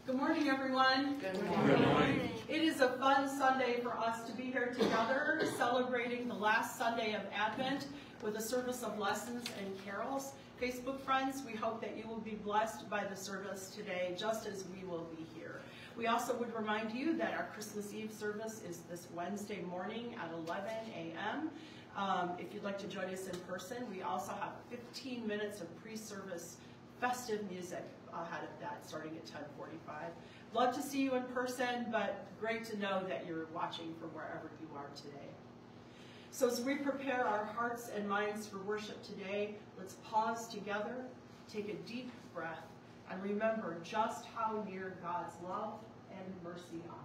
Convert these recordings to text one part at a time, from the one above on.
Good morning, everyone. Good morning. Good morning. It is a fun Sunday for us to be here together, celebrating the last Sunday of Advent with a service of lessons and carols. Facebook friends, we hope that you will be blessed by the service today, just as we will be here. We also would remind you that our Christmas Eve service is this Wednesday morning at 11 a.m. If you'd like to join us in person, we also have 15 minutes of pre-service festive music ahead of that, starting at 10:45. Love to see you in person, but great to know that you're watching from wherever you are today. So as we prepare our hearts and minds for worship today, let's pause together, take a deep breath, and remember just how near God's love and mercy are.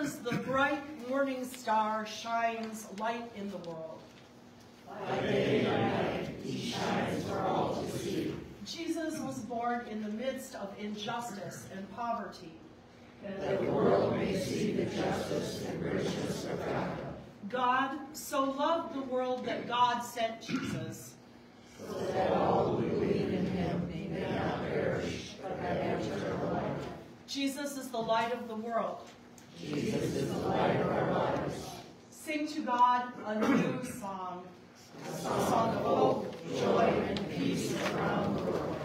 Jesus, the bright morning star, shines light in the world. By day and night, he shines for all to see. Jesus was born in the midst of injustice and poverty, that the world may see the justice and richness of God. God so loved the world that God sent Jesus, so that all who believe in him may not perish, but have eternal life. Jesus is the light of the world. Jesus is the light of our lives. Sing to God a new song, A song of hope, joy, and peace around the world.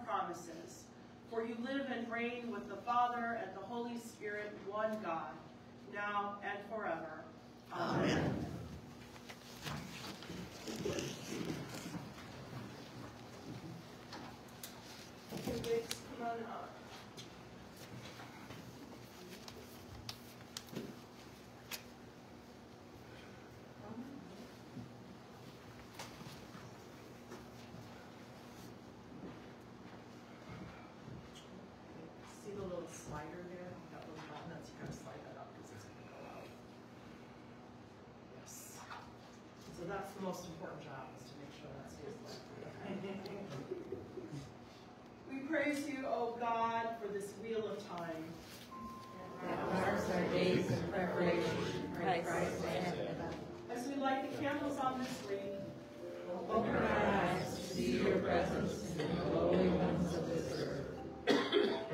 Promises. For you live and reign with the Father and the Holy Spirit, one God, now and forever. Amen. Okay, Biggs, come on up. Slider there, that little button, that's you gotta slide that up because it's gonna go out. Yes. So that's the most important job, is to make sure that stays lit. We praise you, O God, for this wheel of time. That marks our days of preparation for Christ and as we light the candles on this week, open our eyes to see your presence in the lowly ones of this earth.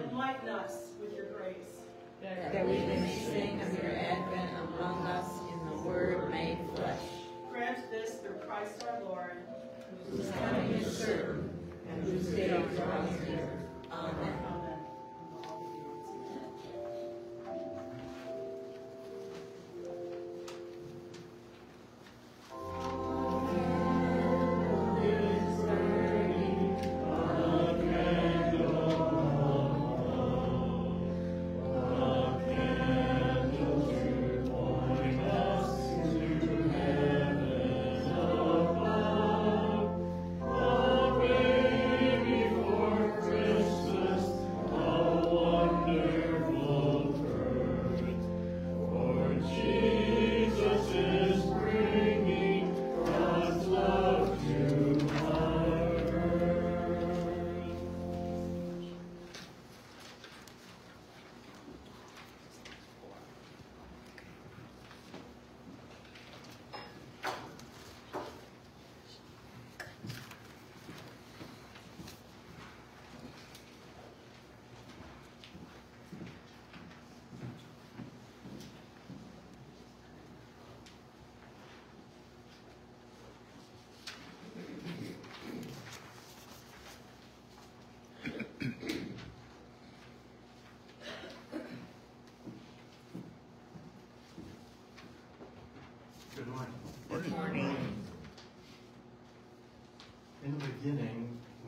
Enlighten us with your grace, that we may sing of your advent among us in the Word made flesh. Grant this through Christ our Lord, whose coming is certain, and whose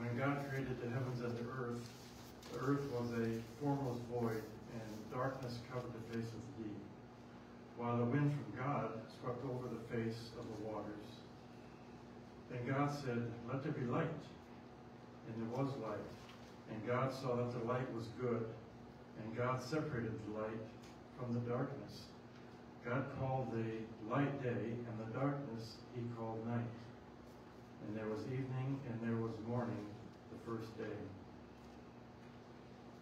when God created the heavens and the earth was a formless void, and darkness covered the face of the deep, while the wind from God swept over the face of the waters. Then God said, "Let there be light," and there was light. And God saw that the light was good, and God separated the light from the darkness. God called the light day, and the darkness he called night. And there was evening, and there was morning, the first day.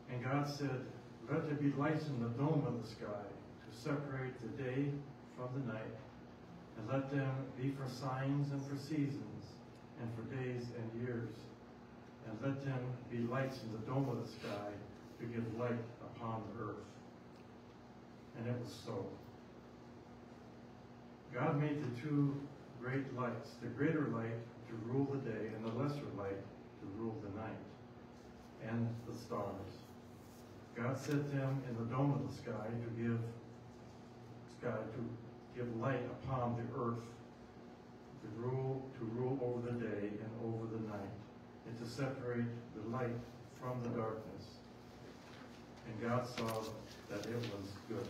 And God said, "Let there be lights in the dome of the sky to separate the day from the night, and let them be for signs and for seasons, and for days and years. And let them be lights in the dome of the sky to give light upon the earth." And it was so. God made the two great lights, the greater light to rule the day, and the lesser light to rule the night, and the stars. God set them in the dome of the sky to give light upon the earth, to rule over the day and over the night, and to separate the light from the darkness. And God saw that it was good.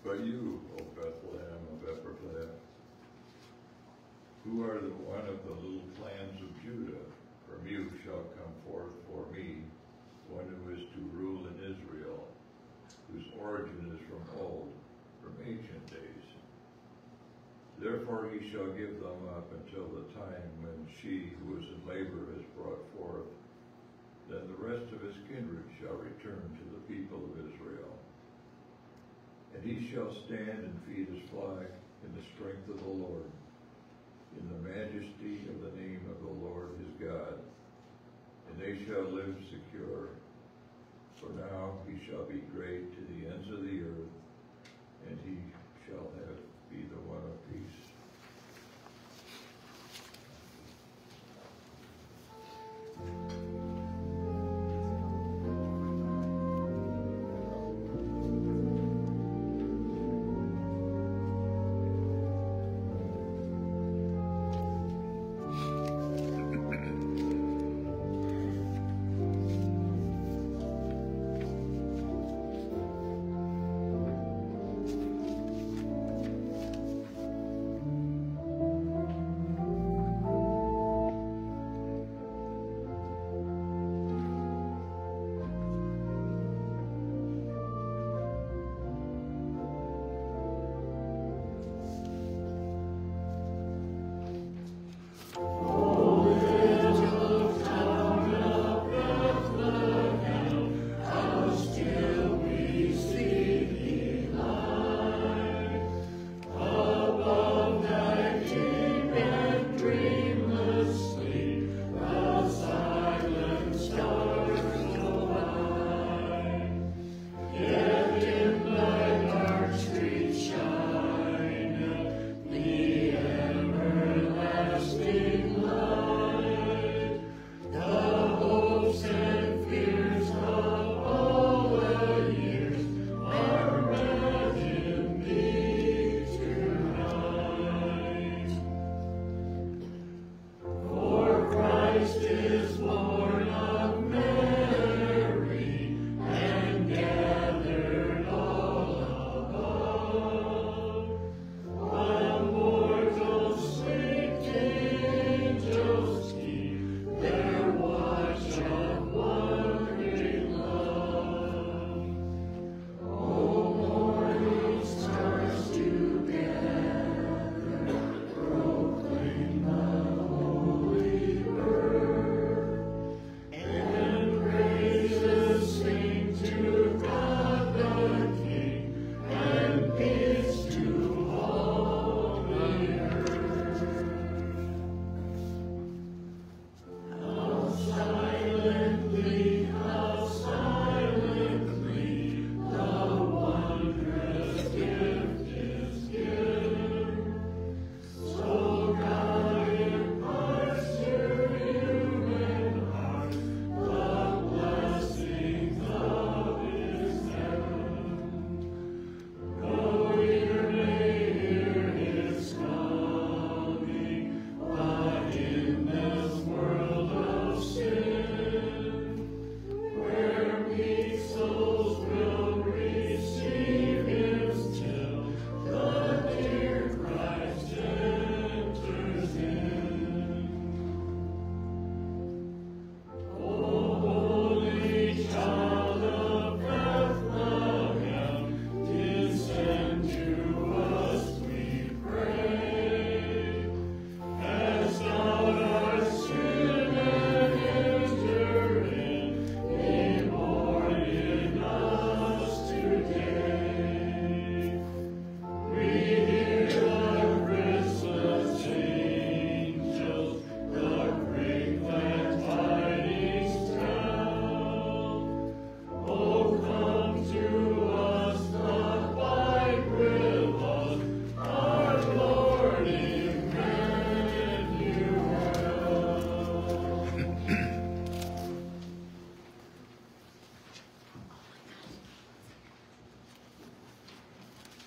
But you, O Bethlehem of Ephrathah, who are the one of the little clans of Judah, from you shall Therefore he shall give them up until the time when she who is in labor is brought forth. Then the rest of his kindred shall return to the people of Israel. And he shall stand and feed his flock in the strength of the Lord, in the majesty of the name of the Lord his God. And they shall live secure. For now he shall be great to the ends of the earth, and he shall be the one of peace.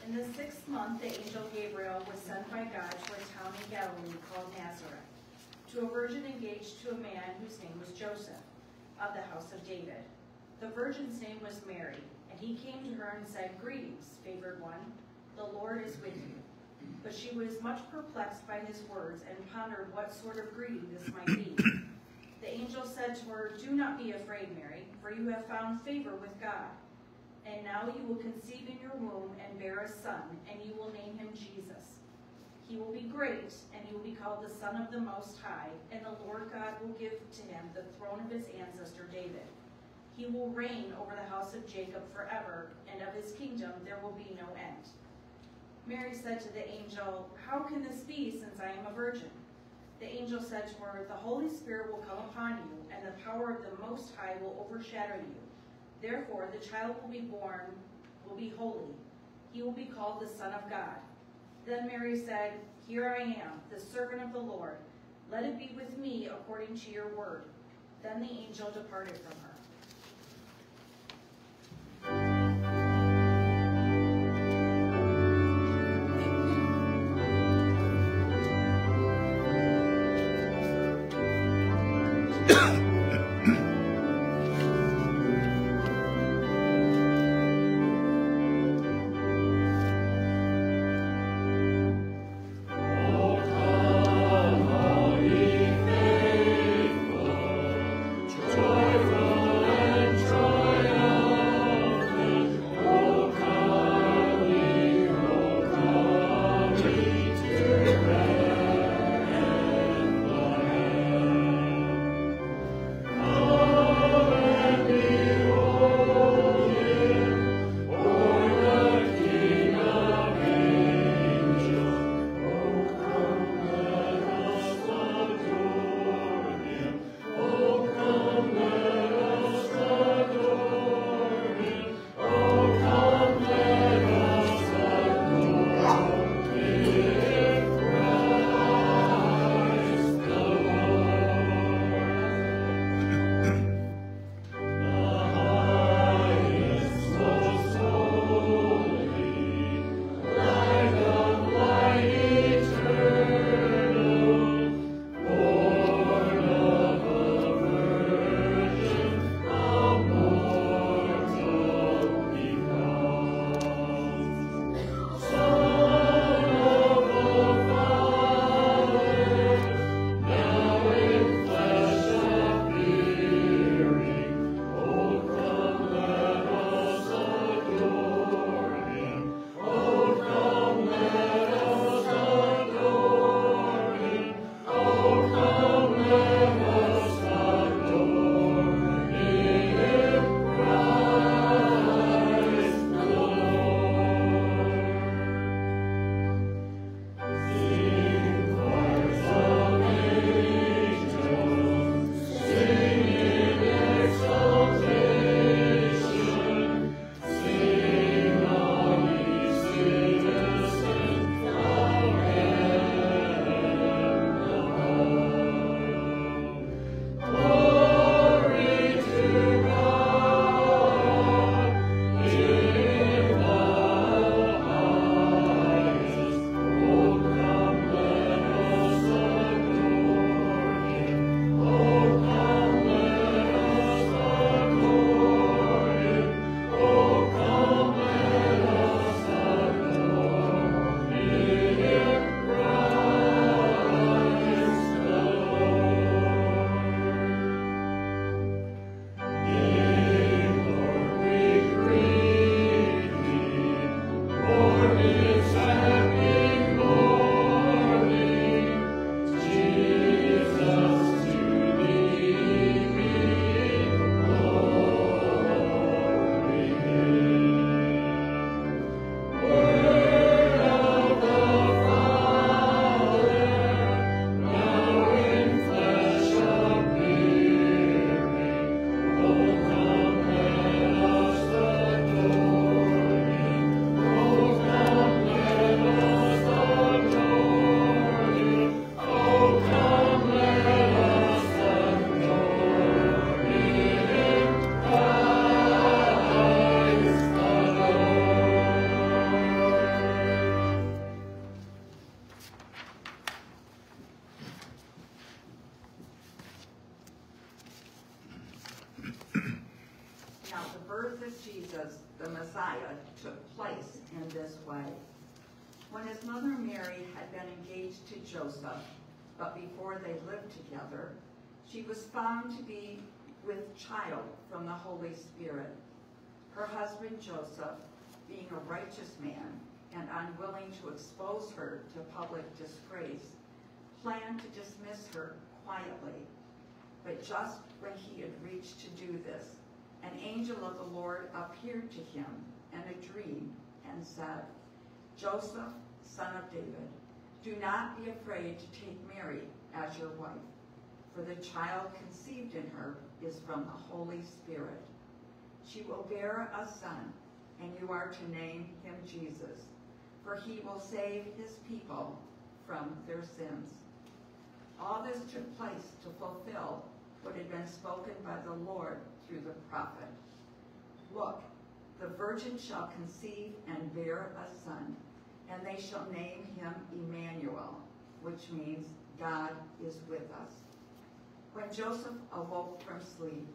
In the 6th month, the angel Gabriel was sent by God to a town in Galilee called Nazareth, to a virgin engaged to a man whose name was Joseph, of the house of David. The virgin's name was Mary, and he came to her and said, "Greetings, favored one, the Lord is with you." But she was much perplexed by his words and pondered what sort of greeting this might be. The angel said to her, "Do not be afraid, Mary, for you have found favor with God. And now you will conceive in your womb and bear a son, and you will name him Jesus. He will be great, and he will be called the Son of the Most High, and the Lord God will give to him the throne of his ancestor David. He will reign over the house of Jacob forever, and of his kingdom there will be no end. Mary said to the angel, "How can this be, since I am a virgin?" The angel said to her, "The Holy Spirit will come upon you, and the power of the Most High will overshadow you. Therefore the child will be born, will be holy. He will be called the Son of God." Then Mary said, "Here I am, the servant of the Lord. Let it be with me according to your word." Then the angel departed from her. Jesus, the Messiah, took place in this way. When his mother Mary had been engaged to Joseph, but before they lived together, she was found to be with child from the Holy Spirit. Her husband Joseph, being a righteous man and unwilling to expose her to public disgrace, planned to dismiss her quietly. But just when he had reached to do this, an angel of the Lord appeared to him in a dream and said, "Joseph, son of David, do not be afraid to take Mary as your wife, for the child conceived in her is from the Holy Spirit. She will bear a son, and you are to name him Jesus, for he will save his people from their sins." All this took place to fulfill what had been spoken by the Lord through the prophet. "Look, the virgin shall conceive and bear a son, and they shall name him Emmanuel," which means God is with us. When Joseph awoke from sleep,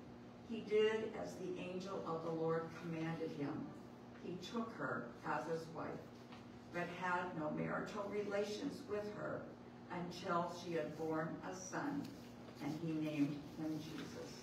he did as the angel of the Lord commanded him. He took her as his wife, but had no marital relations with her until she had borne a son, and he named him Jesus.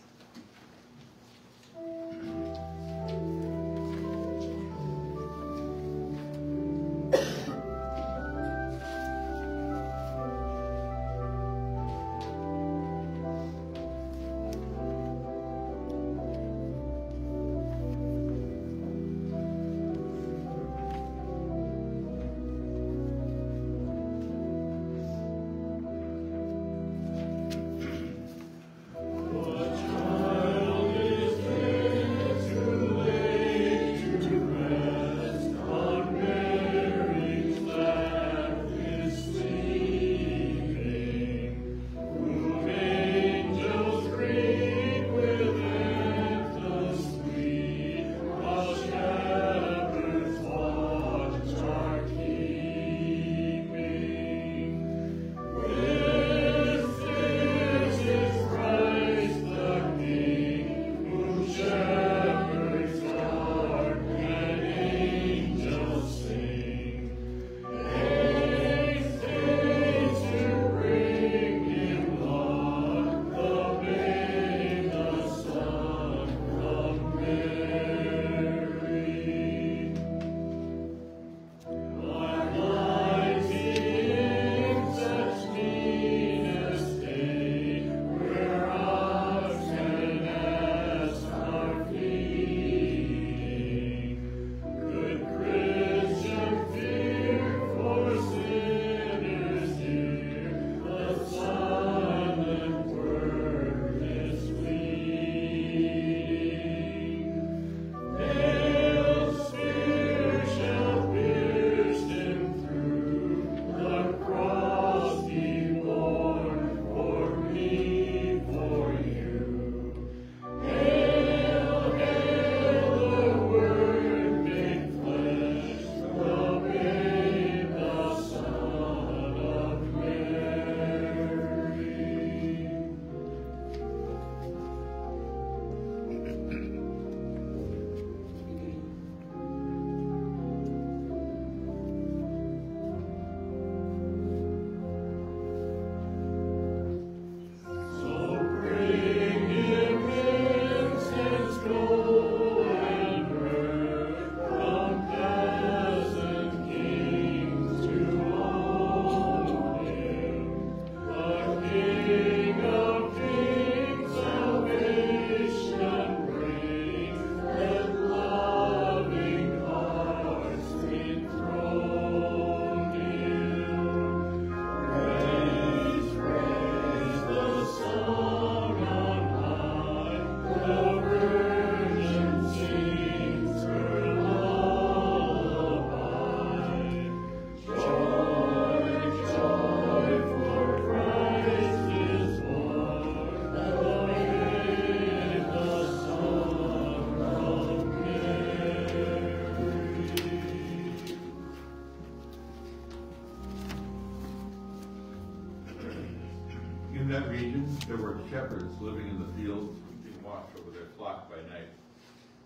In that region, there were shepherds living in the fields, keeping watch over their flock by night.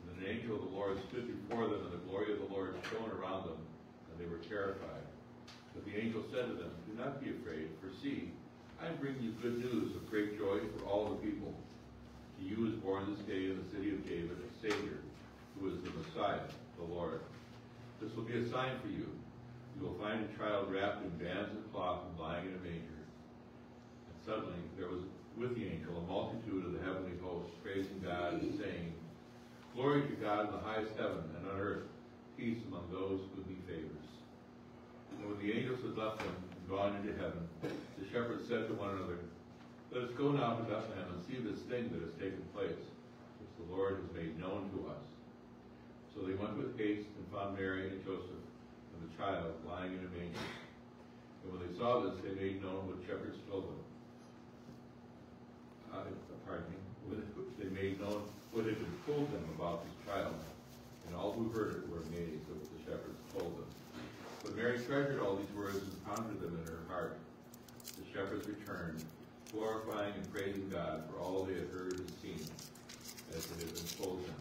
And an angel of the Lord stood before them, and the glory of the Lord shone around them, and they were terrified. But the angel said to them, "Do not be afraid, for see, I bring you good news of great joy for all the people. To you is born this day in the city of David a Savior, who is the Messiah, the Lord. This will be a sign for you. You will find a child wrapped in bands of cloth and lying in a manger. And suddenly there was with the angel a multitude of the heavenly hosts, praising God and saying, Glory to God in the highest heaven, and on earth peace among those whom he favors. And when the angels had left them and gone into heaven, the shepherds said to one another, Let us go now to Bethlehem and see this thing that has taken place, which the Lord has made known to us. So they went with haste and found Mary and Joseph and the child lying in a manger. And when they saw this, they made known what shepherds told them. They made known what had been told them about this child. And all who heard it were amazed at what the shepherds told them. But Mary treasured all these words and pondered them in her heart. The shepherds returned, glorifying and praising God for all they had heard and seen, as it had been told them.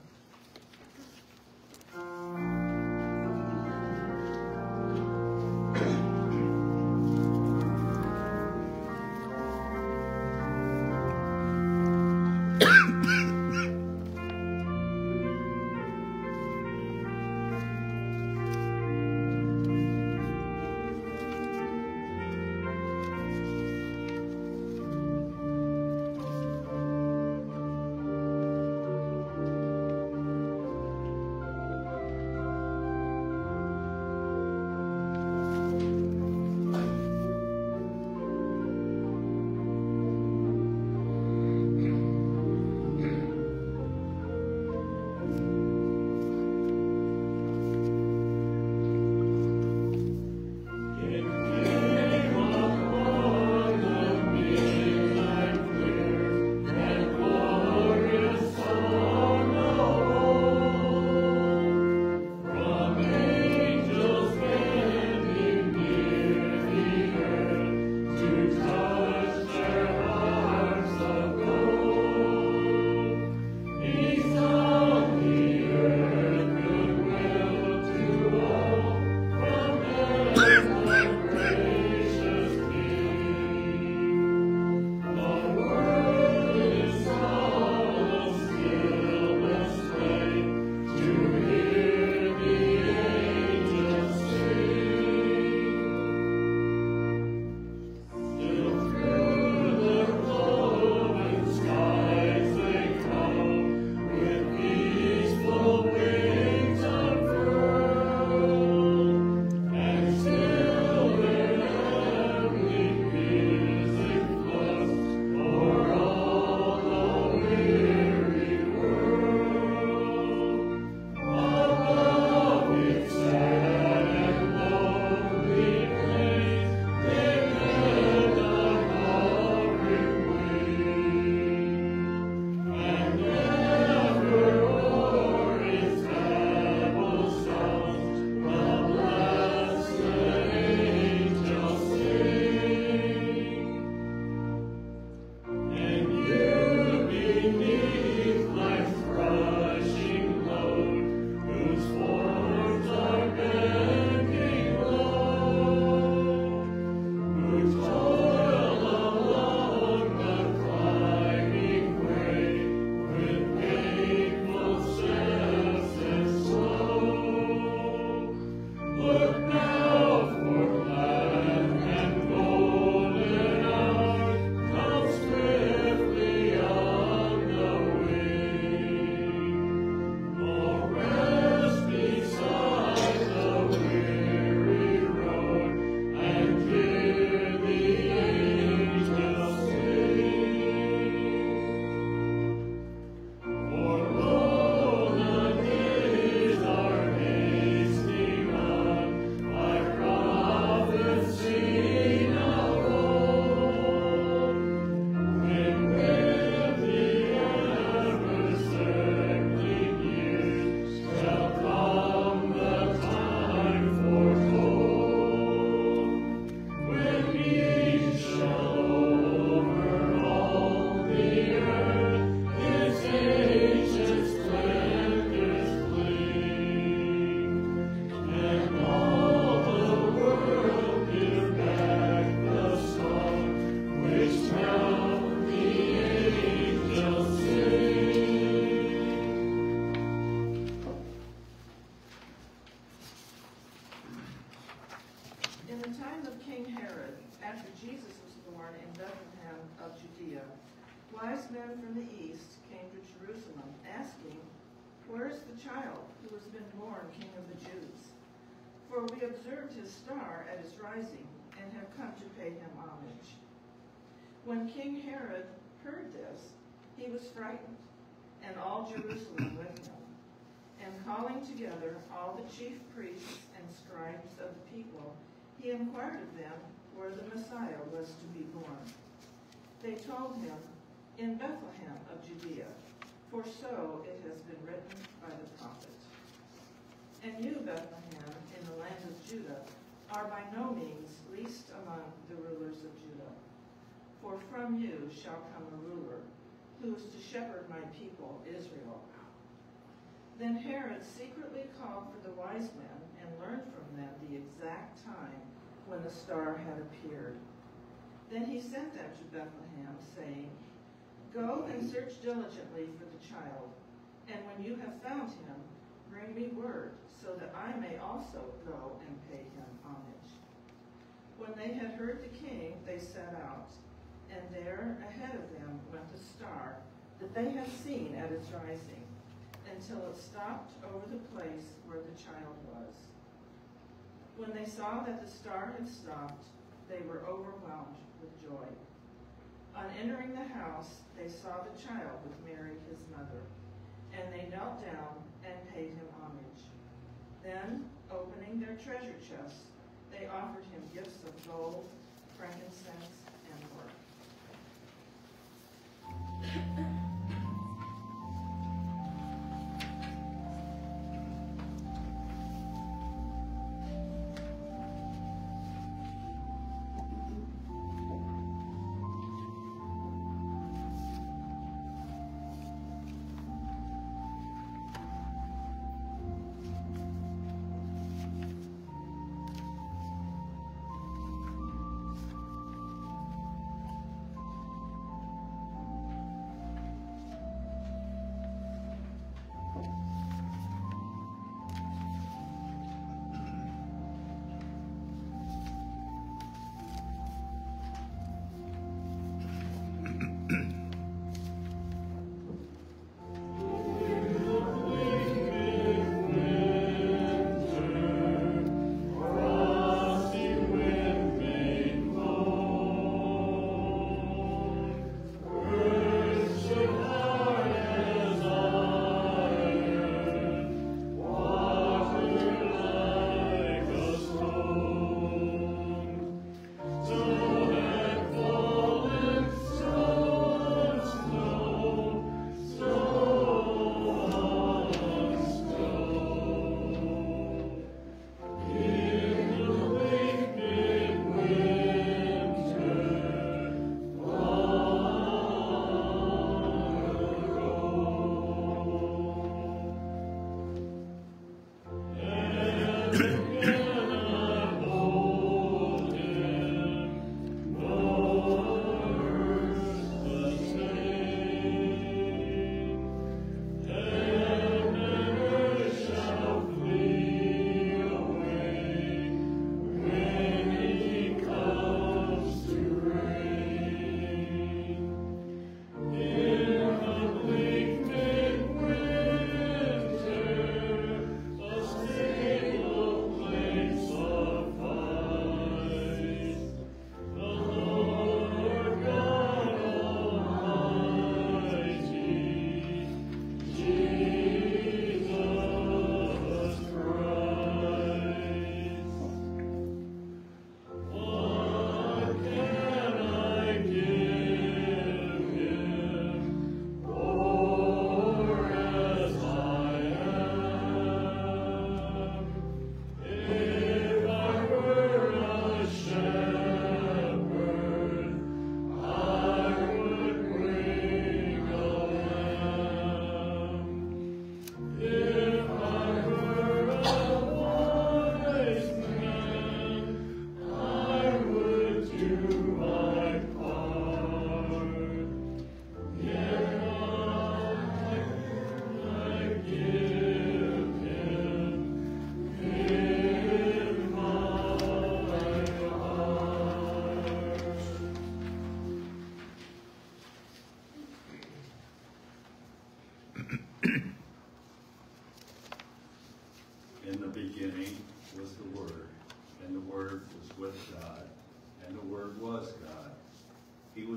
Jerusalem, asking, "Where is the child who has been born King of the Jews? For we observed his star at his rising and have come to pay him homage." When King Herod heard this, he was frightened, and all Jerusalem with him. And calling together all the chief priests and scribes of the people, he inquired of them where the Messiah was to be born. They told him, "In Bethlehem of Judea, for so it has been written by the prophet. And you, Bethlehem, in the land of Judah, are by no means least among the rulers of Judah. For from you shall come a ruler, who is to shepherd my people Israel." Then Herod secretly called for the wise men and learned from them the exact time when the star had appeared. Then he sent them to Bethlehem, saying, "Go and search diligently for the child, and when you have found him, bring me word, so that I may also go and pay him homage." When they had heard the king, they set out, and there ahead of them went the star that they had seen at its rising, until it stopped over the place where the child was. When they saw that the star had stopped, they were overwhelmed with joy. On entering the house, they saw the child with Mary, his mother, and they knelt down and paid him homage. Then, opening their treasure chests, they offered him gifts of gold, frankincense, and myrrh.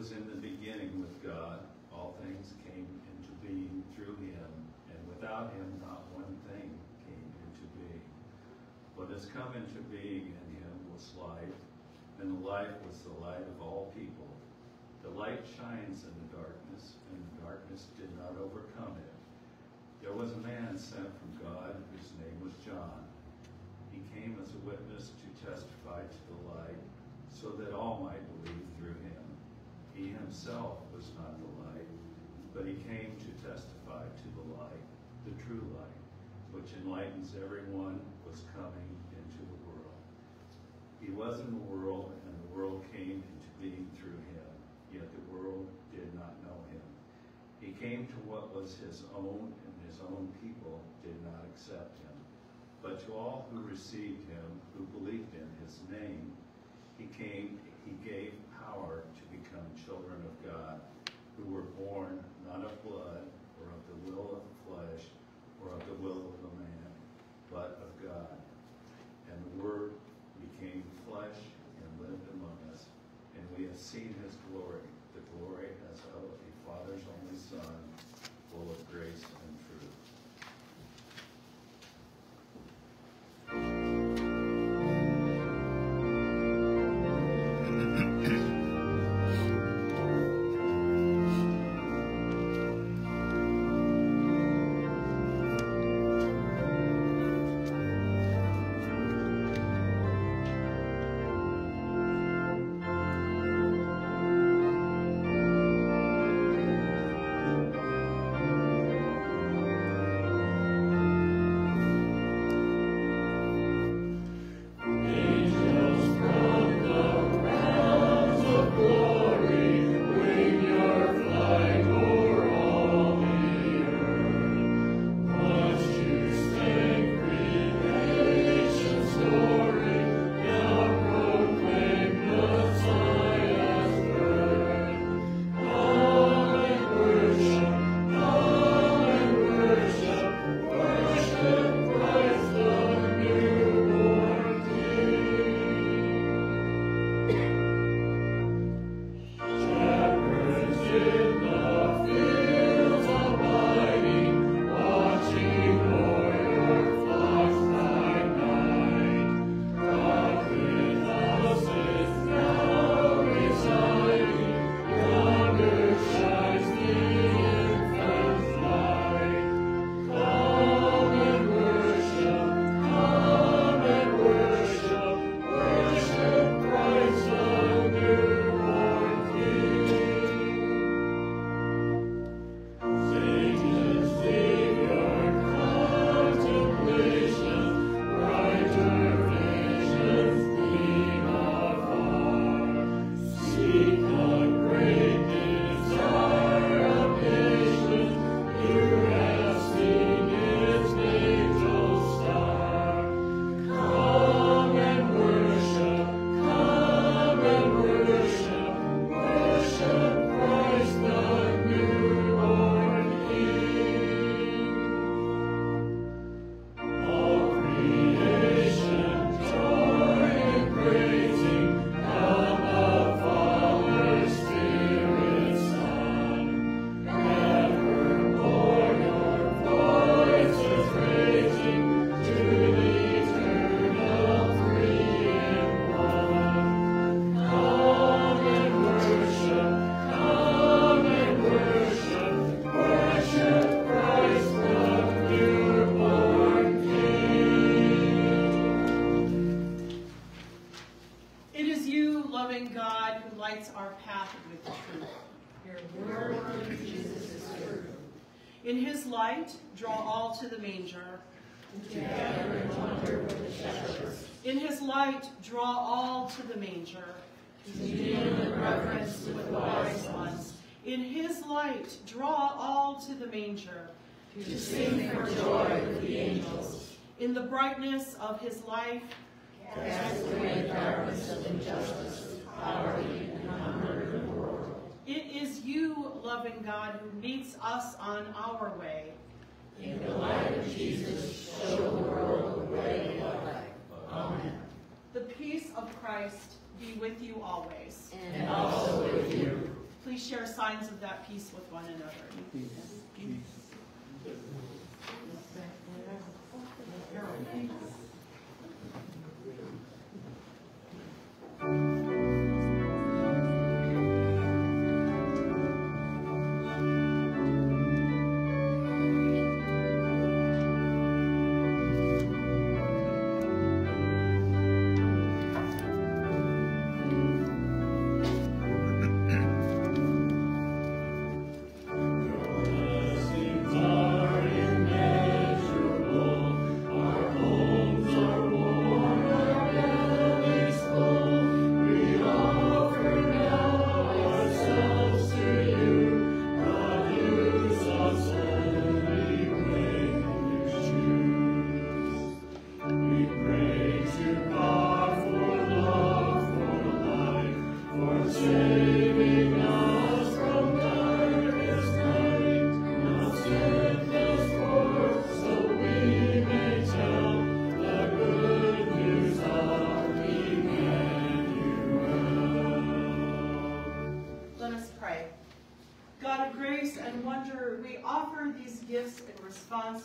was in the beginning with God. All things came into being through him, and without him not one thing came into being. What has come into being in him was life, and the life was the light of all people. The light shines in the darkness, and the darkness did not overcome it. There was a man sent from God whose name was John. He came as a witness to testify to the light, so that all might believe through him. He himself was not the light, but he came to testify to the light, the true light, which enlightens everyone, was coming into the world. He was in the world, and the world came into being through him, yet the world did not know him. He came to what was his own, and his own people did not accept him. But to all who received him, who believed in his name, he gave power to become children of God, who were born not of blood, or of the will of the flesh, or of the will of a man, but of God. And the Word became flesh and lived among us, and we have seen his glory, the glory as of a Father's only Son, full of grace and truth. In his light, draw all to the manger. Together in wonder with the shepherds. In his light, draw all to the manger. To kneel in reverence with the wise ones. In his light, draw all to the manger. To sing for joy with the angels. In the brightness of his life, cast away the darkness of injustice, poverty, and hunger in the world. It is you, loving God, who meets us on our way. In the light of Jesus, show the world the way of life. Amen. The peace of Christ be with you always. And also with you. Please share signs of that peace with one another.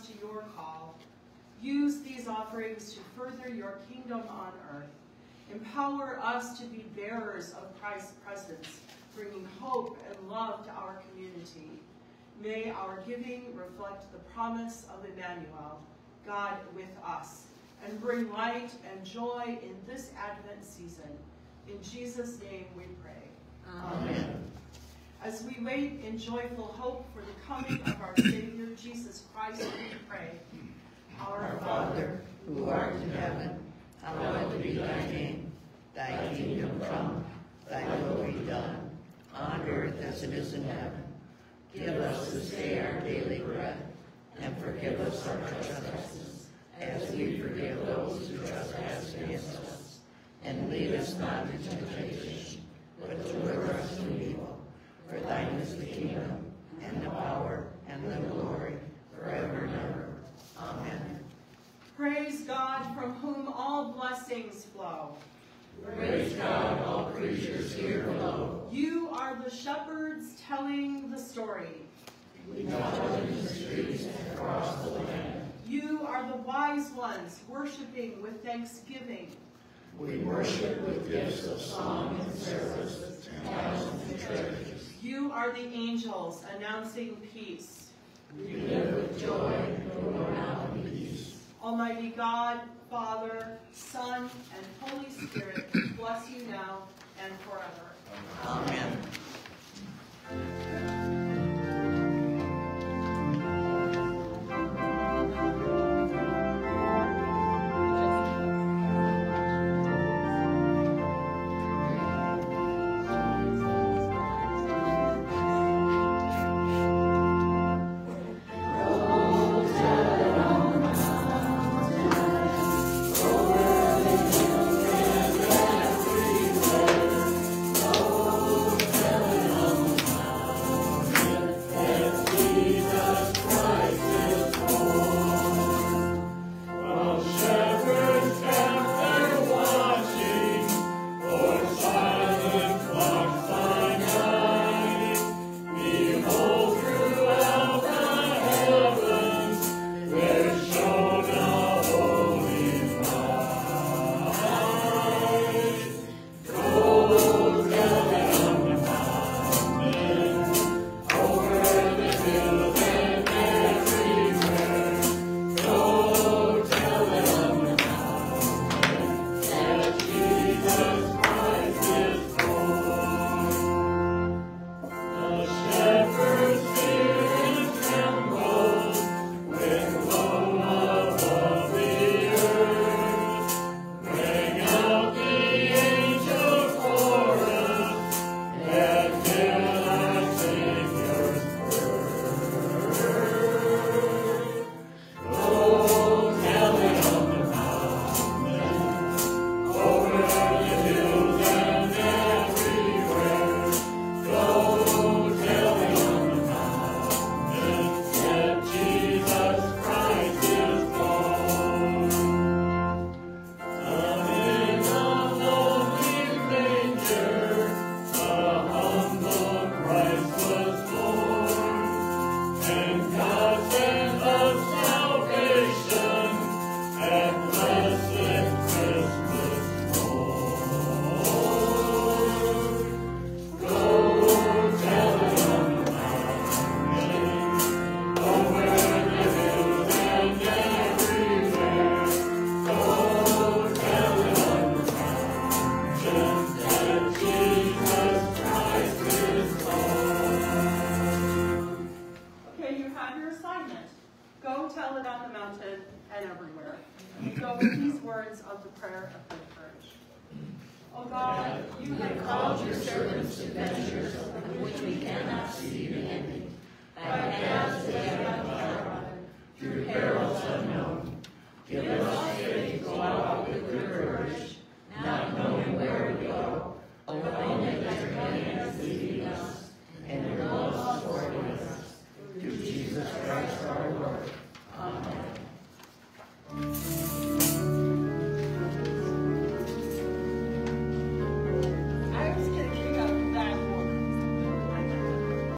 To your call. Use these offerings to further your kingdom on earth. Empower us to be bearers of Christ's presence, bringing hope and love to our community. May our giving reflect the promise of Emmanuel, God with us, and bring light and joy in this Advent season. In Jesus' name we pray. Amen. As we wait in joyful hope for the coming of our Savior, Jesus Christ, we pray. Our Father, who art in heaven, hallowed be thy name. Thy kingdom come, thy will be done, on earth as it is in heaven. Give us this day our daily bread, and forgive us our trespasses, as we forgive those who trespass against us. And lead us not into temptation, but deliver us from evil. For thine is the kingdom, and the power, and the glory, forever and ever. Amen. Praise God, from whom all blessings flow. Praise God, all creatures here below. You are the shepherds telling the story. We know in the streets and across the land. You are the wise ones worshiping with thanksgiving. We worship with gifts of song and service, talents and treasures. You are the angels announcing peace. We live with joy and go now in peace. Almighty God, Father, Son, and Holy Spirit, bless you now and forever. Amen. Go tell it on the mountain and everywhere. Go with these words of the prayer of good courage. O God, you have called your servants to